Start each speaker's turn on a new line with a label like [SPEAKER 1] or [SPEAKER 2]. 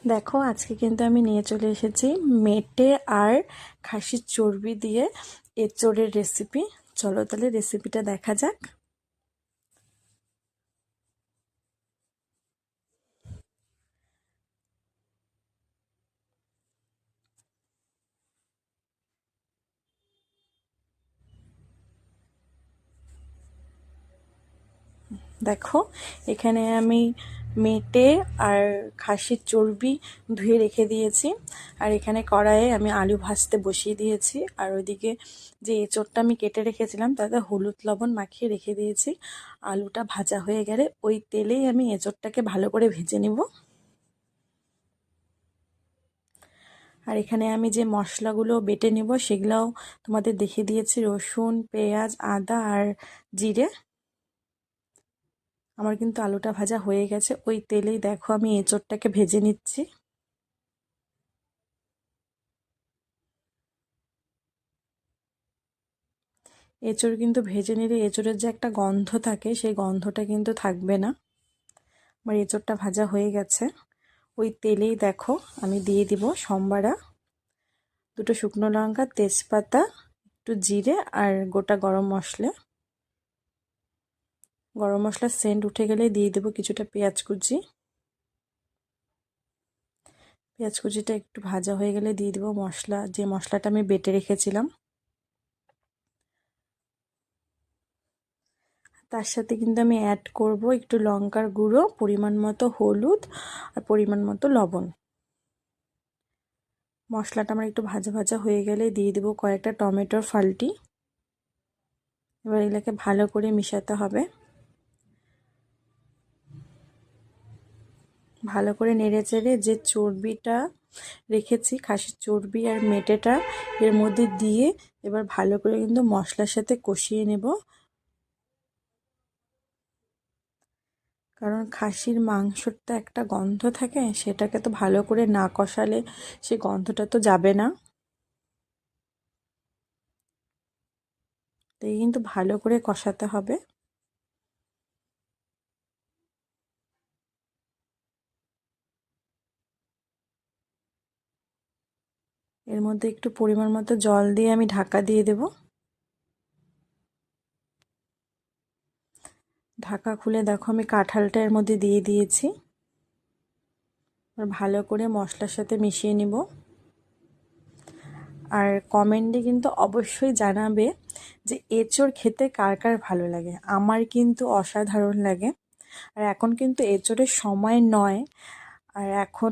[SPEAKER 1] দেখো আজকে কিন্তু আমি নিয়ে চলে এসেছি মেটে আর খাসির চর্বি দিয়ে এঁচোড়ের রেসিপি। চলো তাহলে রেসিপিটা দেখা যাক। দেখো এখানে আমি মেটে আর খাসির চর্বি ধুয়ে রেখে দিয়েছি, আর এখানে কড়াইয়ে আমি আলু ভাজতে বসিয়ে দিয়েছি, আর ওইদিকে যে এঁচোড়টা আমি কেটে রেখেছিলাম তাতে হলুদ লবণ মাখিয়ে রেখে দিয়েছি। আলুটা ভাজা হয়ে গেলে ওই তেলেই আমি এঁচোড়টাকে ভালো করে ভেজে নিব। আর এখানে আমি যে মশলাগুলো বেটে নেব সেগুলোও তোমাদের দেখিয়ে দিয়েছি, রসুন, পেঁয়াজ, আদা আর জিরে। আমার কিন্তু আলুটা ভাজা হয়ে গেছে, ওই তেলেই দেখো আমি এঁচোড়টাকে ভেজে নিচ্ছি। এঁচোড় কিন্তু ভেজে নিলে এঁচোড়ের যে একটা গন্ধ থাকে সেই গন্ধটা কিন্তু থাকবে না। আমার এঁচোড়টা ভাজা হয়ে গেছে, ওই তেলেই দেখো আমি দিয়ে দিব সম্বারা, দুটো শুকনো লঙ্কা, তেজপাতা, একটু জিরে আর গোটা গরম মশলা। গরম মশলার সেন্ট উঠে গেলে দিয়ে দেবো কিছুটা পেঁয়াজ কুচি। পেঁয়াজ কুচিটা একটু ভাজা হয়ে গেলে দিয়ে দেবো মশলা, যে মশলাটা আমি বেটে রেখেছিলাম। তার সাথে কিন্তু আমি অ্যাড করব একটু লঙ্কার গুঁড়ো, পরিমাণ মতো হলুদ আর পরিমাণ মতো লবণ। মশলাটা আমার একটু ভাজা ভাজা হয়ে গেলে দিয়ে দেবো কয়েকটা টমেটোর ফালটি। এবার এগুলোকে ভালো করে মিশাতে হবে, ভালো করে নেড়ে চেড়ে যে চর্বিটা রেখেছি, খাসির চর্বি আর মেটেটা এর মধ্যে দিয়ে এবার ভালো করে কিন্তু মশলার সাথে কষিয়ে নেব। কারণ খাসির মাংসর তো একটা গন্ধ থাকে, সেটাকে তো ভালো করে না কষালে সেই গন্ধটা তো যাবে না। তাই কিন্তু ভালো করে কষাতে হবে। এর মধ্যে একটু পরিমাণ মতো জল দিয়ে আমি ঢাকা দিয়ে দেব। ঢাকা খুলে দেখো আমি কাঁঠালটা এর মধ্যে দিয়ে দিয়েছি, আর ভালো করে মশলার সাথে মিশিয়ে নিব। আর কমেন্টে কিন্তু অবশ্যই জানাবে যে এঁচোড় খেতে কার কার ভালো লাগে। আমার কিন্তু অসাধারণ লাগে। আর এখন কিন্তু এঁচোড়ের সময় নয়, আর এখন